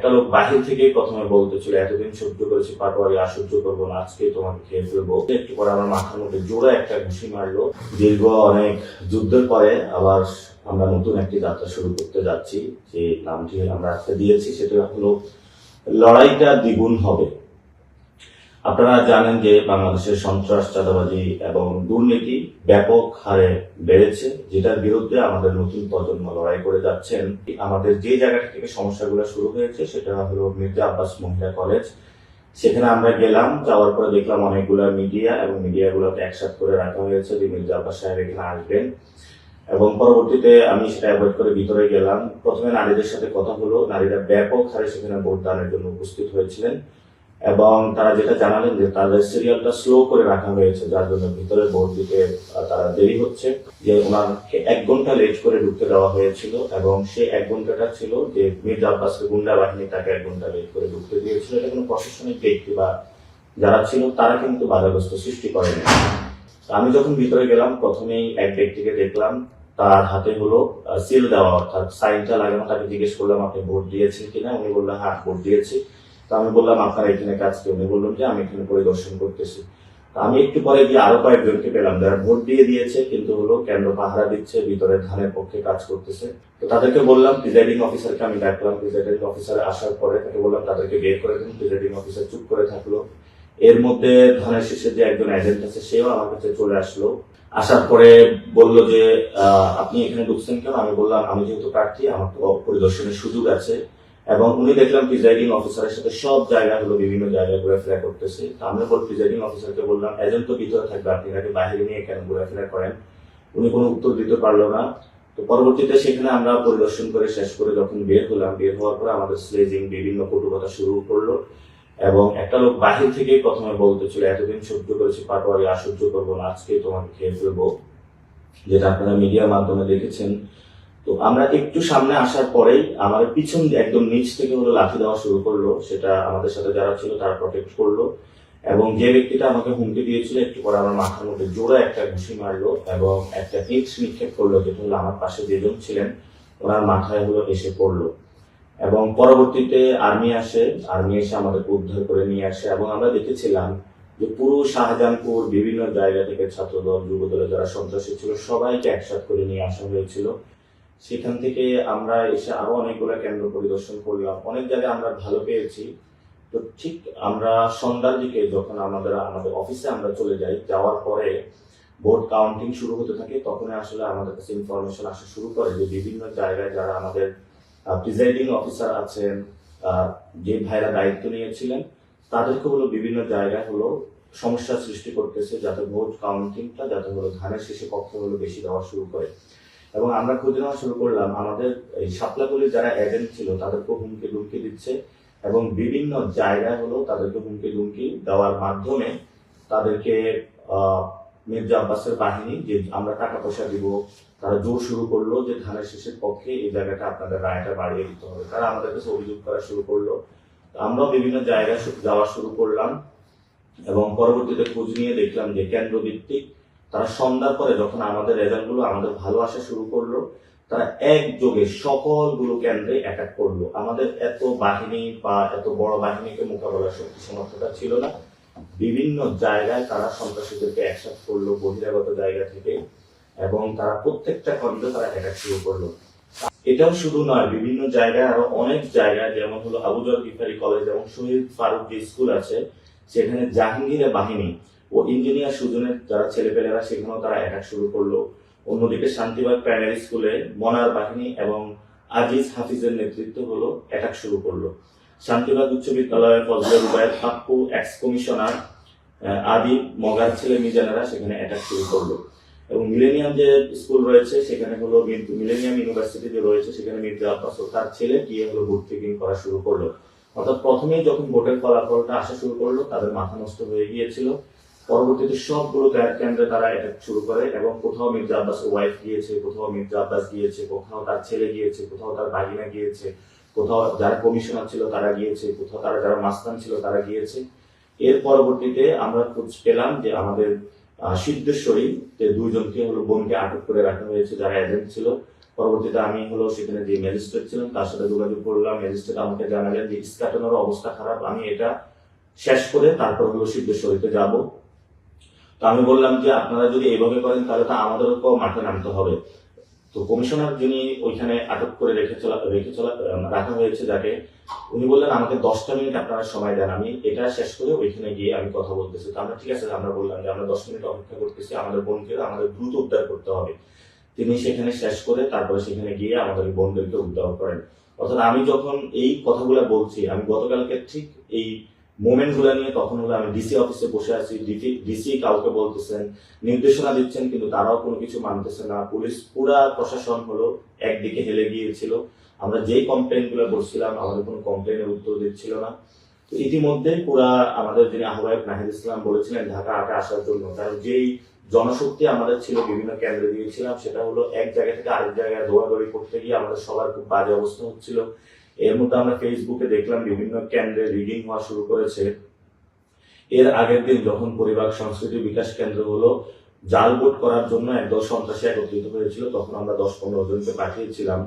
একটা লোক বাহির থেকে প্রথমে বলতেছিল এতদিন সহ্য করেছি পাটোয়ারি, আর সহ্য করবো না, আজকে তোমাকে খেয়ে ফেলবো। একটু পরে আমার মাথার মধ্যে জোরে একটা ঘুষি মারলো। দীর্ঘ অনেক যুদ্ধের পরে আবার আমরা নতুন একটি যাত্রা শুরু করতে যাচ্ছি। যে নামটি আমরা আজকে দিয়েছি সেটা হলো লড়াইটা দ্বিগুণ হবে। আপনারা জানেন যে বাংলাদেশের সন্ত্রাস, চাঁদাবাজি এবং দুর্নীতি ব্যাপক হারে বেড়েছে, যেটার বিরুদ্ধে আমাদের নতুন প্রজন্ম লড়াই করে যাচ্ছেন। আমাদের যে জায়গা থেকে সমস্যাগুলো শুরু হয়েছে সেটা হলো মির্জা আব্বাস মহিলা কলেজ। সেখানে আমরা গেলাম, যাওয়ার পরে দেখলাম অনেকগুলো মিডিয়া এবং মিডিয়াগুলোকে একসাথে করে রাখা হয়েছে যে মির্জা আব্বাস সাহেব এখানে আসবেন। এবং পরবর্তীতে আমি সেটা অ্যাভয়েড করে ভিতরে গেলাম। প্রথমে নারীদের সাথে কথা হলো, নারীরা ব্যাপক হারে সেখানে ভোট দানের জন্য উপস্থিত হয়েছিলেন এবং তারা যেটা জানালেন যে তাদের সিরিয়ালটা স্লো করে রাখা হয়েছে, যার জন্য ভিতরে ভোট দিতে তারা দেরি হচ্ছে। যে ওনাকে 1 ঘন্টা লেট করে ঢুকতে দেওয়া হয়েছিল এবং সেই 1 ঘন্টাটা ছিল যে মির্জা আব্বাসের গুন্ডা বাহিনী তাকে 1 ঘন্টা লেট করে ঢুকতে দিয়েছিল। এটা কোনো প্রশাসনিক ব্যক্তি বা যারা ছিল তারা কিন্তু বাধাগ্রস্ত সৃষ্টি করেনি। আমি যখন ভিতরে গেলাম, প্রথমেই এক ব্যক্তিকে দেখলাম, তার হাতে হলো সিল দেওয়া, অর্থাৎ সাইনটা লাগানো। তাকে জিজ্ঞেস করলাম আপনি ভোট দিয়েছেন কিনা। উনি বললেন হ্যাঁ ভোট দিয়েছি। তো আমি বললাম আপনার এখানে কাজ কি? উনি বললেন যে আমি এখানে পরিদর্শন করতেছি। আমি একটু পরে গিয়ে আরো কয়েকজনকে পেলাম যারা ভোট দিয়ে দিয়েছে কিন্তু হলো কেন্দ্র পাহারা দিচ্ছে, ভিতরে ধানের পক্ষে কাজ করতেছে। তো তাদেরকে বললাম, প্রিজাইডিং অফিসারকে আমি ডাকলাম। প্রিজাইডিং অফিসার আসার পরে তাকে বললাম তাদেরকে বের করে দিন। প্রিজাইডিং অফিসার চুপ করে থাকলো। এর মধ্যে ধানের শীষের যে একজন এজেন্ট আছে সেও আমার কাছে চলে আসলো। আসার পরে বললো যে আপনি এখানে ঢুকছেন কেন? আমি বললাম আমি যেহেতু প্রার্থী, আমার তো পরিদর্শনের সুযোগ আছে। এবং উনি দেখলাম প্রিজাইডিং অফিসারের সাথে সব জায়গায় হলো বিভিন্ন জায়গায় ঘোরাফেরা করতেছে। আমি প্রিজাইডিং অফিসারকে বললাম এজেন্ট তো ভিতরে থাকবে, আপনি এটাকে বাইরে নিয়ে কেন ঘোরাফেরা করেন? উনি কোনো উত্তর দিতে পারলো না। তো পরবর্তীতে সেখানে আমরা পরিদর্শন করে শেষ করে যখন বের হলাম, বের হওয়ার পরে আমাদের স্লেজিং বিভিন্ন কটু কথা শুরু করলো এবং একটা লোক বাহির থেকে প্রথমে বলতেছিল এতদিন সহ্য করেছি পাটোয়ারি, আর সহ্য করবো না, আজকে তোমাকে খেয়ে ফেলবো, যেটা আপনারা মিডিয়ার মাধ্যমে দেখেছেন। তো আমরা একটু সামনে আসার পরেই আমাদের পিছন একদম নিচ থেকে হলো লাঠি দেওয়া শুরু করলো। সেটা আমাদের সাথে যারা ছিল তারা প্রটেক্ট করলো এবং যে ব্যক্তিটা আমাকে হুমকি দিয়েছিল একটু পরে আমার মাথার মধ্যে জোরে একটা ঘুষি মারলো এবং একটা ইট নিক্ষেপ করলো, যেটা হলো আমার পাশে যেজন ছিলেন ওনার মাথায় হলো এসে পড়লো। এবং পরবর্তীতে আর্মি আসে, আর্মি এসে আমাদেরকে উদ্ধার করে নিয়ে আসে এবং আমরা দেখেছিলাম যে পুরো শাহজাহানপুর বিভিন্ন জায়গা থেকে ছাত্রদল, যুবদলে যারা সন্ত্রাসী ছিল সবাইকে একসাথে করে নিয়ে আসা হয়েছিল। সেখান থেকে আমরা এসে আরো অনেকগুলো কেন্দ্র পরিদর্শন করলাম, অনেক জায়গায় আমরা ভালো পেয়েছি। তো ঠিক আমরা সন্ধ্যার দিকে যখন আমাদের অফিসে আমরা চলে যাই, যাওয়ার পরে ভোট কাউন্টিং শুরু হতে থাকে, তখন আসলে আমাদের কাছে ইনফরমেশন আসা শুরু করে যে বিভিন্ন জায়গায় যারা আমাদের প্রিজাইডিং অফিসার আছেন, যে ভাইরা দায়িত্ব নিয়েছিলেন, তাদেরকে হলো বিভিন্ন জায়গায় হলো সমস্যা সৃষ্টি করতেছে, যাতে ভোট কাউন্টিংটা যাতে হলো ধানের শেষে পক্ষে হলো বেশি দেওয়া শুরু করে। এবং আমরা খুঁজে নেওয়া শুরু করলাম আমাদের এই শাপলাগুলির যারা এজেন্ট ছিল তাদেরকে হুমকি ধুমকি দিচ্ছে এবং বিভিন্ন জায়গায় হলো তাদেরকে হুমকি ধুমকি দেওয়ার মাধ্যমে তাদেরকে মির্জা আব্বাসের বাহিনী যে আমরা টাকা পয়সা দিব, তারা জোর শুরু করলো যে ধানের শেষের পক্ষে এই জায়গাটা আপনাদের রায়টা বাড়িয়ে দিতে হবে। তারা আমাদের কাছে অভিযোগ করা শুরু করলো। আমরাও বিভিন্ন জায়গায় যাওয়া শুরু করলাম এবং পরবর্তীতে খোঁজ নিয়ে দেখলাম যে কেন্দ্র ভিত্তিক তারা সন্ধ্যার পরে যখন আমাদের রেজাল্ট গুলো আমাদের ভালো আসা শুরু করলো, তারা একযোগে সকলগুলো কেন্দ্রে অ্যাটাক করলো। আমাদের এত বাহিনী বা এত বড় বাহিনীকে মোকাবেলার শক্তি সামর্থ্যটা ছিল না। বিভিন্ন জায়গায় তারা সন্ত্রাসীদেরকে একসাথে করলো বহিরাগত জায়গা থেকে এবং তারা প্রত্যেকটা কেন্দ্রে তারা অ্যাটাক শুরু করলো। এটাও শুধু নয়, বিভিন্ন জায়গায় আরো অনেক জায়গায়, যেমন হলো আবুজার গিফারি কলেজ এবং শহীদ ফারুক যে স্কুল আছে সেখানে জাহাঙ্গীরের বাহিনী ও ইঞ্জিনিয়ার সুজনের যারা ছেলেপেলেরা সেখানেও তারা অ্যাটাক শুরু করলো। অন্যদিকে শান্তিবাগ প্রাইমারি স্কুলে মনার বাহিনী এবং আজিজ হাফিজের নেতৃত্ব হলো অ্যাটাক শুরু করলো। শান্তিবাগ উচ্চ বিদ্যালয়ের ফজলে রুবায়ের পাপ্পু, এক্স কমিশনার আদি মগার ছেলে মিজানেরা সেখানে অ্যাটাক শুরু করলো। এবং মিলেনিয়াম যে স্কুল রয়েছে সেখানে হলো মিলেনিয়াম ইউনিভার্সিটি যে রয়েছে সেখানে মির্জা আব্বাস ও তার ছেলে গিয়ে হলো ভোট চেকিং করা শুরু করলো। অর্থাৎ প্রথমেই যখন ভোটের ফলাফলটা আসা শুরু করলো তাদের মাথা নষ্ট হয়ে গিয়েছিল। পরবর্তীতে সবগুলো কেন্দ্রে তারা অ্যাটাক শুরু করে এবং কোথাও মির্জা আব্বাস ওয়াইফ গিয়েছে, কোথাও মির্জা আব্বাস গিয়েছে, কোথাও তার ছেলে গিয়েছে, কোথাও তার বাগিনা গিয়েছে, কোথাও যারা কমিশনার ছিল তারা গিয়েছে, কোথাও তারা যারা মাস্তান ছিল তারা গিয়েছে। এর পরবর্তীতে আমরা খোঁজ পেলাম যে আমাদের সিদ্ধেশ্বরী 2জনকে হলো বোনকে আটক করে রাখা হয়েছে যারা এজেন্ট ছিল। পরবর্তীতে আমি হলো সেখানে যে ম্যাজিস্ট্রেট ছিলেন তার সাথে যোগাযোগ করলাম। ম্যাজিস্ট্রেট আমাকে জানালেন যে ইস্কাটনের অবস্থা খারাপ, আমি এটা শেষ করে তারপর হলো সিদ্ধেশ্বরীতে যাব। তো আমি বললাম যে আপনারা যদি এইভাবে করেন তাহলে তো আমাদেরকেও মাঠে নামতে হবে। তো কমিশনার যিনি ওইখানে আটক করে রাখা হয়েছে যাকে, উনি বললেন আমাকে 10টা মিনিট আপনারা সময় দেন, আমি এটা শেষ করে ওইখানে গিয়ে আমি কথা বলতেছি। তো আমরা ঠিক আছে, আমরা বললাম যে আমরা 10 মিনিট অপেক্ষা করতেছি, আমাদের বোনকে আমাদের দ্রুত উদ্ধার করতে হবে। তিনি সেখানে শেষ করে তারপরে সেখানে গিয়ে আমাদের বোনদেরকে উদ্ধার করেন। অর্থাৎ আমি যখন এই কথাগুলো বলছি, আমি গতকালকে ঠিক এই মোমেন্ট গুলা নিয়ে তখন হলো আমি ডিসি অফিসে বসে আছি, ডিসি কাউকে বলতেছেন, নির্দেশনা দিচ্ছেন, কিন্তু তারাও কোনো কিছু মানতেছে না। পুলিশ পুরা প্রশাসন হলো একদিকে হেলে গিয়েছিল। আমরা যেই কমপ্লেন গুলো করছিলাম আমাদের কোনো কমপ্লেনের উত্তর দিচ্ছিল না। তো ইতিমধ্যে পুরা আমাদের যিনি আহ্বায়ক নাহিদ ইসলাম বলেছিলেন ঢাকা 8-এ আসার জন্য, কারণ যেই জনশক্তি আমাদের ছিল বিভিন্ন কেন্দ্রে দিয়েছিলাম, সেটা হলো এক জায়গা থেকে আরেক জায়গায় দৌড়াদৌড়ি করতে গিয়ে আমাদের সবার খুব বাজে অবস্থা হচ্ছিল। এর মধ্যে আমরা ফেসবুকে দেখলাম বিভিন্ন কেন্দ্রে রিডিং হওয়া শুরু করেছে। এর আগের দিন যখন পরিবার সংস্কৃতি বিকাশ কেন্দ্র হলো জাল ভোট করার জন্য একদল সন্ত্রাসী একত্রিত হয়েছিল, তখন আমরা 10-15 জনকে পাঠিয়েছিলাম।